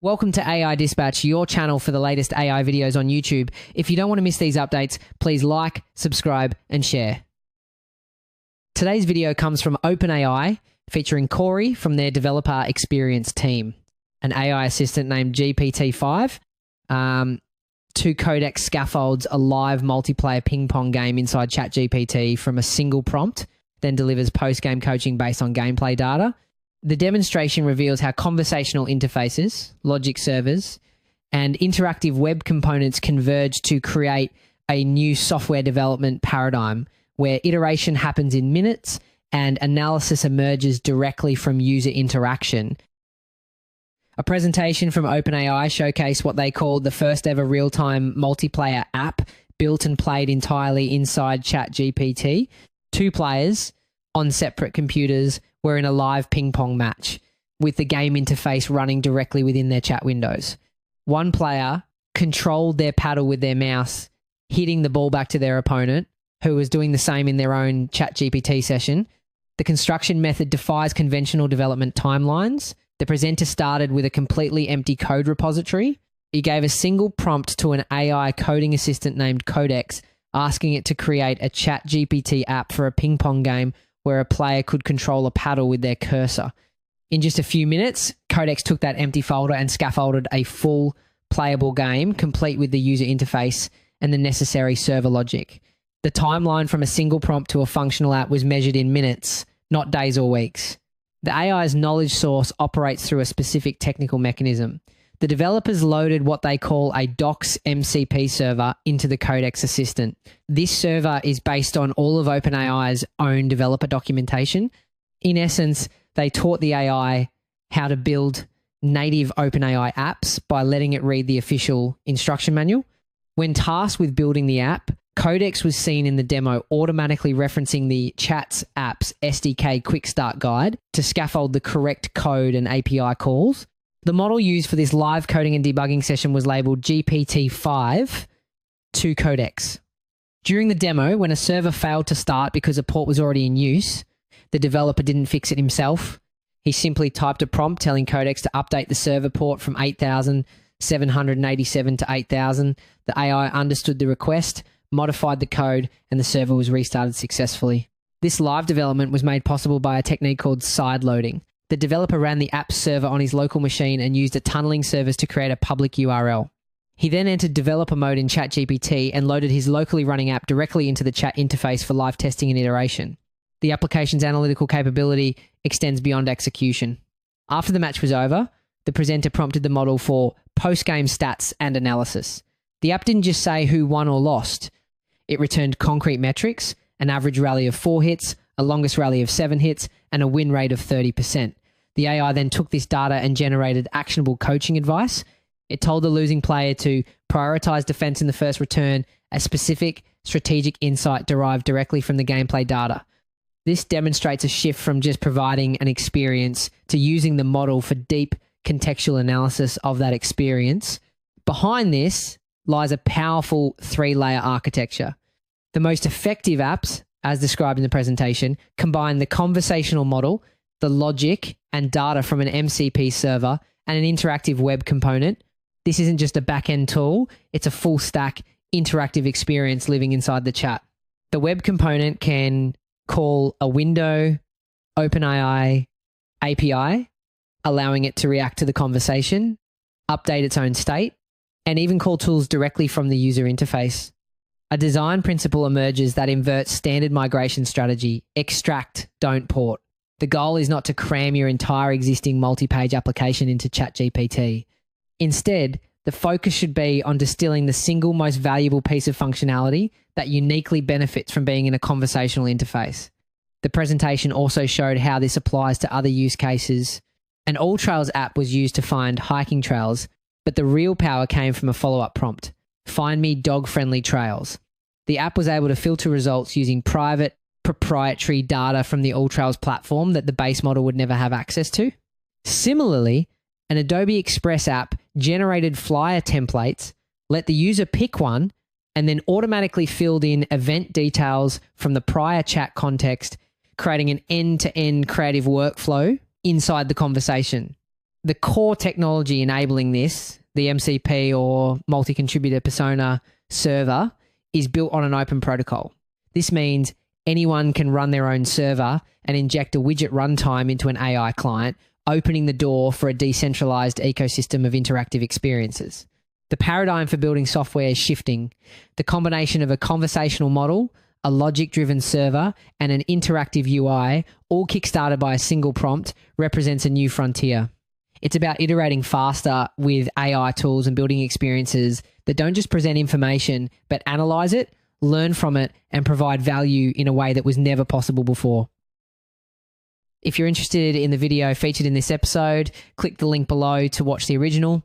Welcome to AI Dispatch, your channel for the latest AI videos on YouTube. If you don't want to miss these updates, please like, subscribe, and share. Today's video comes from OpenAI, featuring Corey from their developer experience team, an AI assistant named GPT-5, 2 Codex scaffolds a live multiplayer ping-pong game inside ChatGPT from a single prompt, then delivers post-game coaching based on gameplay data. The demonstration reveals how conversational interfaces, logic servers, and interactive web components converge to create a new software development paradigm where iteration happens in minutes and analysis emerges directly from user interaction. A presentation from OpenAI showcased what they called the first ever real-time multiplayer app built and played entirely inside ChatGPT. 2 players on separate computers were in a live ping-pong match with the game interface running directly within their chat windows. One player controlled their paddle with their mouse, hitting the ball back to their opponent, who was doing the same in their own ChatGPT session. The construction method defies conventional development timelines. The presenter started with a completely empty code repository. He gave a single prompt to an AI coding assistant named Codex, asking it to create a ChatGPT app for a ping-pong game where a player could control a paddle with their cursor. In just a few minutes, Codex took that empty folder and scaffolded a full playable game, complete with the user interface and the necessary server logic. The timeline from a single prompt to a functional app was measured in minutes, not days or weeks. The AI's knowledge source operates through a specific technical mechanism. The developers loaded what they call a Docs MCP server into the Codex assistant. This server is based on all of OpenAI's own developer documentation. In essence, they taught the AI how to build native OpenAI apps by letting it read the official instruction manual. When tasked with building the app, Codex was seen in the demo automatically referencing the Chats Apps SDK Quick Start Guide to scaffold the correct code and API calls. The model used for this live coding and debugging session was labeled GPT-5.2 Codex. During the demo, when a server failed to start because a port was already in use, the developer didn't fix it himself. He simply typed a prompt telling Codex to update the server port from 8,787 to 8,000. The AI understood the request, modified the code, and the server was restarted successfully. This live development was made possible by a technique called sideloading. The developer ran the app server on his local machine and used a tunneling service to create a public URL. He then entered developer mode in ChatGPT and loaded his locally running app directly into the chat interface for live testing and iteration. The application's analytical capability extends beyond execution. After the match was over, the presenter prompted the model for post-game stats and analysis. The app didn't just say who won or lost. It returned concrete metrics, an average rally of 4 hits, a longest rally of 7 hits, and a win rate of 30%. The AI then took this data and generated actionable coaching advice. It told the losing player to prioritize defense in the first return, a specific strategic insight derived directly from the gameplay data. This demonstrates a shift from just providing an experience to using the model for deep contextual analysis of that experience. Behind this lies a powerful 3-layer architecture. The most effective apps, as described in the presentation, combine the conversational model, the logic and data from an MCP server, and an interactive web component. This isn't just a back-end tool, it's a full-stack interactive experience living inside the chat. The web component can call a window, OpenAI API, allowing it to react to the conversation, update its own state, and even call tools directly from the user interface. A design principle emerges that inverts standard migration strategy: extract, don't port. The goal is not to cram your entire existing multi-page application into ChatGPT. Instead, the focus should be on distilling the single most valuable piece of functionality that uniquely benefits from being in a conversational interface. The presentation also showed how this applies to other use cases. An All Trails app was used to find hiking trails, but the real power came from a follow-up prompt: find me dog-friendly trails. The app was able to filter results using private, proprietary data from the All Trails platform that the base model would never have access to. Similarly, an Adobe Express app generated flyer templates, let the user pick one, and then automatically filled in event details from the prior chat context, creating an end-to-end creative workflow inside the conversation. The core technology enabling this, the MCP or multi-contributor persona server, is built on an open protocol. This means anyone can run their own server and inject a widget runtime into an AI client, opening the door for a decentralized ecosystem of interactive experiences. The paradigm for building software is shifting. The combination of a conversational model, a logic-driven server, and an interactive UI, all kickstarted by a single prompt, represents a new frontier. It's about iterating faster with AI tools and building experiences that don't just present information, but analyze it, learn from it, and provide value in a way that was never possible before. If you're interested in the video featured in this episode, click the link below to watch the original.